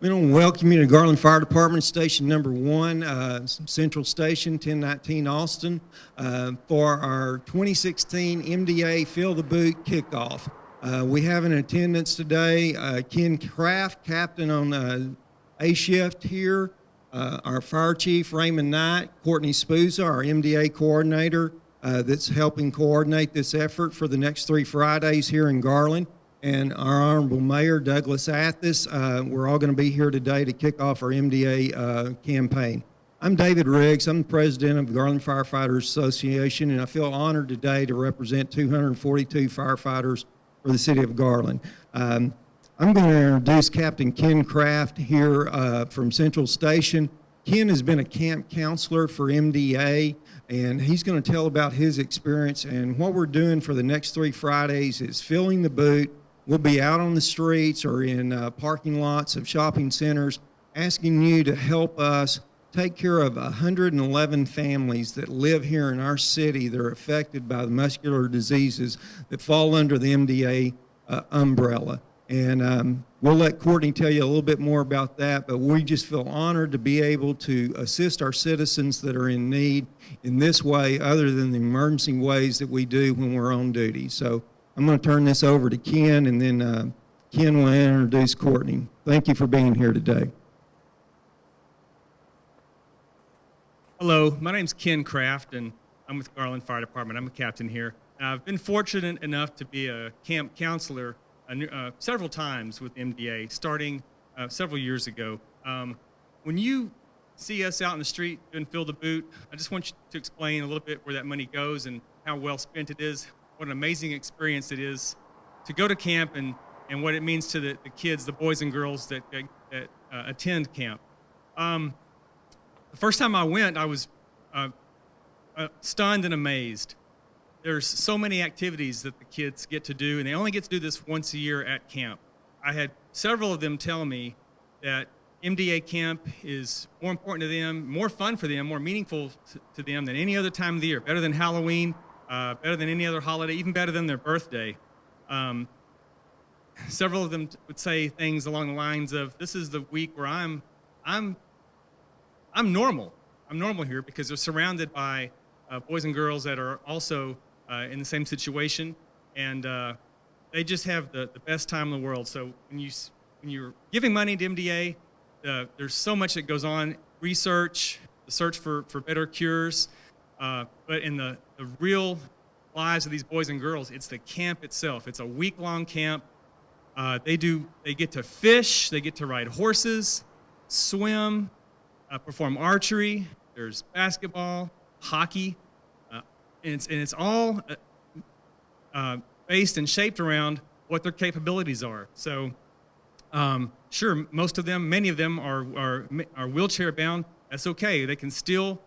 We want to welcome you to Garland Fire Department Station number 1, Central Station, 1019 Austin, for our 2016 MDA Fill the Boot kickoff. We have in attendance today Ken Kraft, captain on A shift here, our fire chief Raymond Knight, Courtney Spooza, our MDA coordinator that's helping coordinate this effort for the next 3 Fridays here in Garland, and our Honorable Mayor, Douglas Athis. We're all going to be here today to kick off our MDA campaign. I'm David Riggs. I'm the president of the Garland Firefighters Association, and I feel honored today to represent 242 firefighters for the city of Garland. I'm going to introduce Captain Ken Kraft here from Central Station. Ken has been a camp counselor for MDA, and he's going to tell about his experience. And what we're doing for the next 3 Fridays is filling the boot. We'll be out on the streets or in parking lots of shopping centers asking you to help us take care of 111 families that live here in our city that are affected by the muscular diseases that fall under the MDA umbrella. And we'll let Courtney tell you a little bit more about that, but we just feel honored to be able to assist our citizens that are in need in this way other than the emergency ways that we do when we're on duty. So I'm going to turn this over to Ken, and then Ken will introduce Courtney. Thank you for being here today. Hello, my name's Ken Kraft, and I'm with Garland Fire Department. I'm a captain here. I've been fortunate enough to be a camp counselor several times with MDA, starting several years ago. When you see us out in the street doing Fill the Boot, I just want you to explain a little bit where that money goes and how well spent it is. What an amazing experience it is to go to camp and what it means to the kids, the boys and girls that attend camp. The first time I went, I was stunned and amazed. There's so many activities that the kids get to do, and they only get to do this once a year at camp. I had several of them tell me that MDA camp is more important to them, more fun for them, more meaningful to them than any other time of the year, better than Halloween, better than any other holiday, even better than their birthday. Several of them would say things along the lines of, "This is the week where I'm normal. I'm normal here because they're surrounded by boys and girls that are also in the same situation, and they just have the best time in the world." So when you're giving money to MDA, there's so much that goes on: research, the search for better cures. But in the real lives of these boys and girls, it's the camp itself. It's a week-long camp. They get to fish, they get to ride horses, swim, perform archery. There's basketball, hockey, and it's all based and shaped around what their capabilities are. So, sure, many of them are wheelchair bound. That's okay. They can still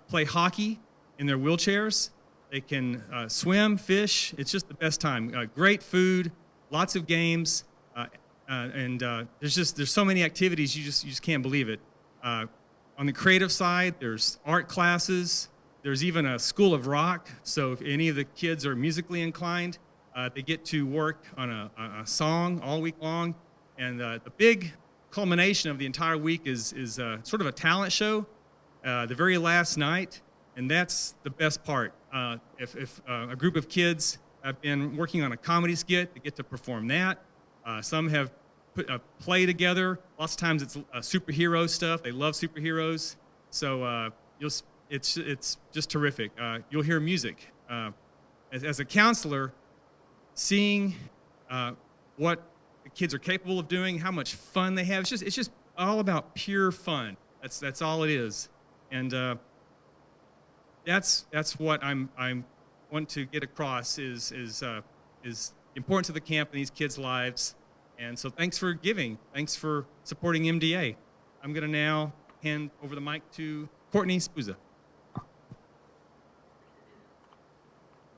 play hockey in their wheelchairs. They can swim, fish. It's just the best time. Great food, lots of games, and there's so many activities you just can't believe it. On the creative side, there's art classes. There's even a school of rock. So if any of the kids are musically inclined, they get to work on a song all week long. And the big culmination of the entire week is sort of a talent show the very last night, and that's the best part. If a group of kids have been working on a comedy skit, they get to perform that. Some have put a play together. Lots of times it's superhero stuff. They love superheroes, so it's just terrific. You'll hear music. As a counselor, seeing what the kids are capable of doing, how much fun they have. It's just all about pure fun. That's all it is, and that's what I want to get across is important to the camp and these kids' lives. And so thanks for giving. Thanks for supporting MDA. I'm going to now hand over the mic to Courtney Spooza.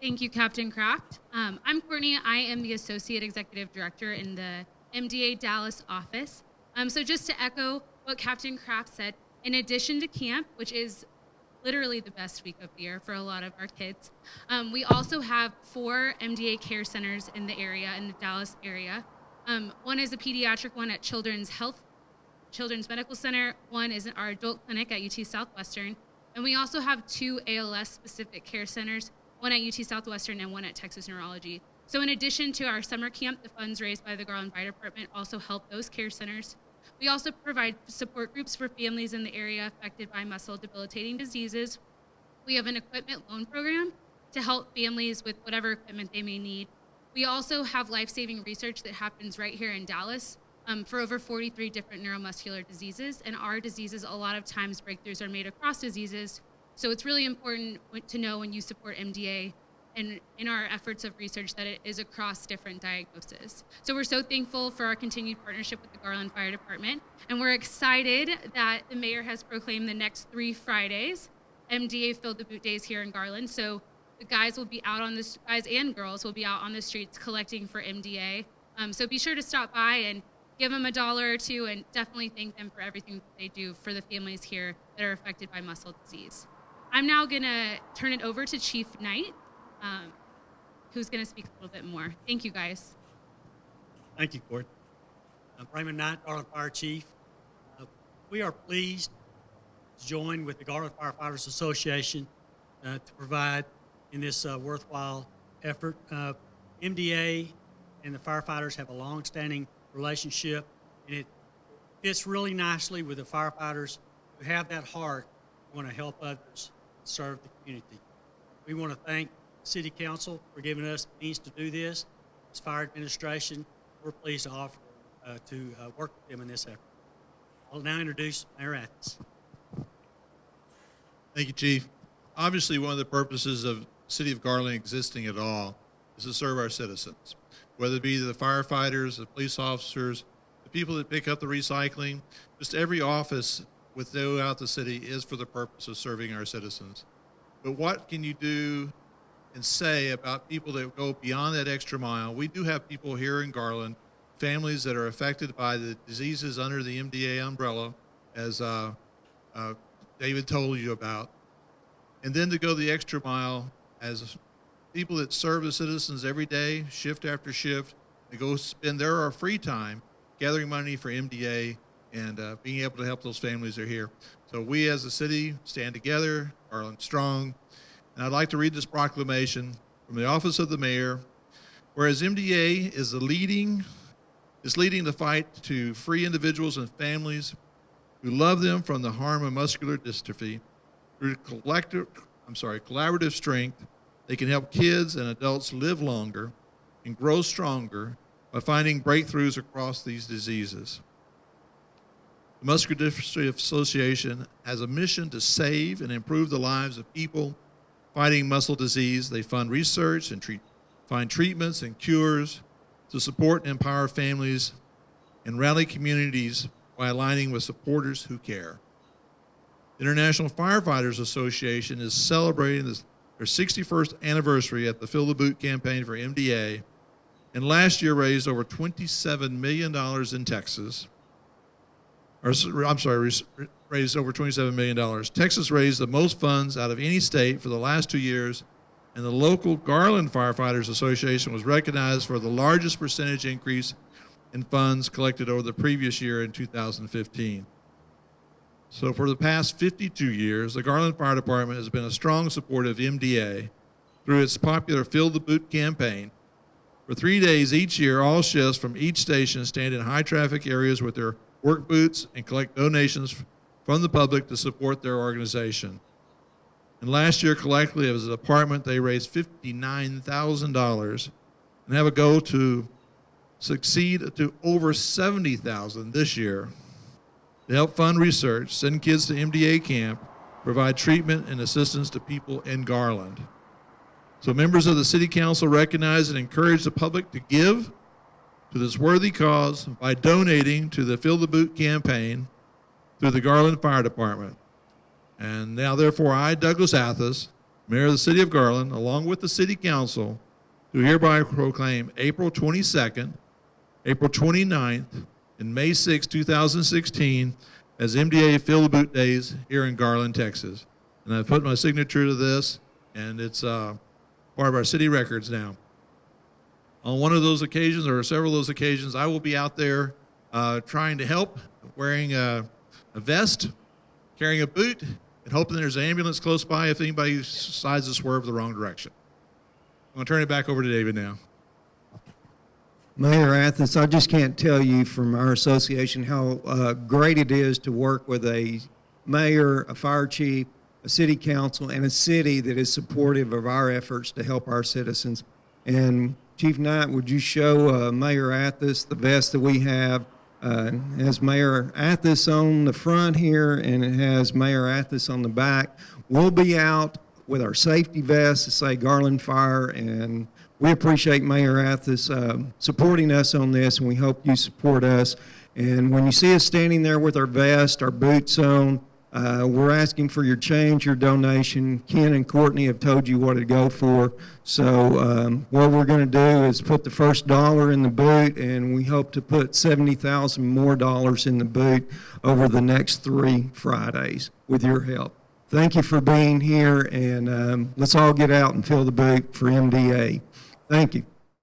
Thank you, Captain Kraft. I'm Courtney. I am the Associate Executive Director in the MDA Dallas office. So just to echo what Captain Kraft said, in addition to camp, which is literally the best week of the year for a lot of our kids, we also have 4 MDA care centers in the area, in the Dallas area. One is a pediatric one at Children's Health Children's Medical Center, one is our adult clinic at UT Southwestern, and we also have 2 ALS-specific care centers, one at UT Southwestern and one at Texas Neurology. So in addition to our summer camp, the funds raised by the Garland Fire Department also help those care centers. We also provide support groups for families in the area affected by muscle-debilitating diseases. We have an equipment loan program to help families with whatever equipment they may need. We also have life-saving research that happens right here in Dallas for over 43 different neuromuscular diseases. And our diseases, a lot of times breakthroughs are made across diseases. So it's really important to know when you support MDA and in our efforts of research that it is across different diagnoses. So we're so thankful for our continued partnership with the Garland Fire Department. And we're excited that the mayor has proclaimed the next 3 Fridays MDA Fill the Boot Days here in Garland. So the guys will be out on this, guys and girls will be out on the streets collecting for MDA. So be sure to stop by and give them $1 or $2 and definitely thank them for everything that they do for the families here that are affected by muscle disease. I'm now gonna turn it over to Chief Knight, who's gonna speak a little bit more. Thank you, guys. Thank you, Court. I'm Raymond Knight, Garland Fire Chief. We are pleased to join with the Garland Firefighters Association to provide in this worthwhile effort. MDA and the firefighters have a long-standing relationship, and it fits really nicely with the firefighters who have that heart, want to help others, serve the community. We want to thank the City Council for giving us the means to do this. As fire administration, we're pleased to offer to work with them in this effort. I'll now introduce Mayor Athens. Thank you, Chief. Obviously, one of the purposes of the City of Garland existing at all is to serve our citizens, whether it be the firefighters, the police officers, the people that pick up the recycling. Just every office throughout the city is for the purpose of serving our citizens. But what can you do and say about people that go beyond that extra mile? We do have people here in Garland, families that are affected by the diseases under the MDA umbrella, as David told you about. And then to go the extra mile as people that serve the citizens every day, shift after shift, they go spend their free time gathering money for MDA and being able to help those families that are here. So we as a city stand together, Garland strong. And I'd like to read this proclamation from the Office of the Mayor. Whereas MDA is leading the fight to free individuals and families who love them from the harm of muscular dystrophy. Through collaborative strength, they can help kids and adults live longer and grow stronger by finding breakthroughs across these diseases. The Muscular Dystrophy Association has a mission to save and improve the lives of people fighting muscle disease. They fund research and find treatments and cures to support and empower families and rally communities by aligning with supporters who care. The International Firefighters Association is celebrating their 61st anniversary at the Fill the Boot campaign for MDA, and last year raised over $27 million in Texas. Raised over $27 million. Texas raised the most funds out of any state for the last 2 years, and the local Garland Firefighters Association was recognized for the largest percentage increase in funds collected over the previous year in 2015. So for the past 52 years, the Garland Fire Department has been a strong supporter of MDA through its popular Fill the Boot campaign. For 3 days each year, all shifts from each station stand in high traffic areas with their work boots and collect donations from the public to support their organization. And last year, collectively, as a department, they raised $59,000 and have a goal to succeed to over $70,000 this year to help fund research, send kids to MDA camp, provide treatment and assistance to people in Garland. So members of the City Council recognize and encourage the public to give to this worthy cause by donating to the Fill the Boot campaign through the Garland Fire Department. And now, therefore, I, Douglas Athas, Mayor of the City of Garland, along with the City Council, do hereby proclaim April 22nd, April 29th, and May 6, 2016 as MDA Fill the Boot Days here in Garland, Texas. And I've put my signature to this, and it's part of our city records now. On one of those occasions, or several of those occasions, I will be out there trying to help wearing a vest, carrying a boot, and hoping there's an ambulance close by if anybody decides to swerve the wrong direction. I'm going to turn it back over to David now. Mayor Athens, I just can't tell you from our association how great it is to work with a mayor, a fire chief, a city council, and a city that is supportive of our efforts to help our citizens. And Chief Knight, would you show Mayor Athens the vest that we have? It has Mayor Athens on the front here, and it has Mayor Athens on the back. We'll be out with our safety vests that say Garland Fire, and we appreciate Mayor Athens supporting us on this, and we hope you support us. And when you see us standing there with our vest, our boots on, we're asking for your change, your donation. Ken and Courtney have told you what to go for. So what we're going to do is put the first dollar in the boot, and we hope to put $70,000 more in the boot over the next 3 Fridays with your help. Thank you for being here, and let's all get out and fill the boot for MDA. Thank you.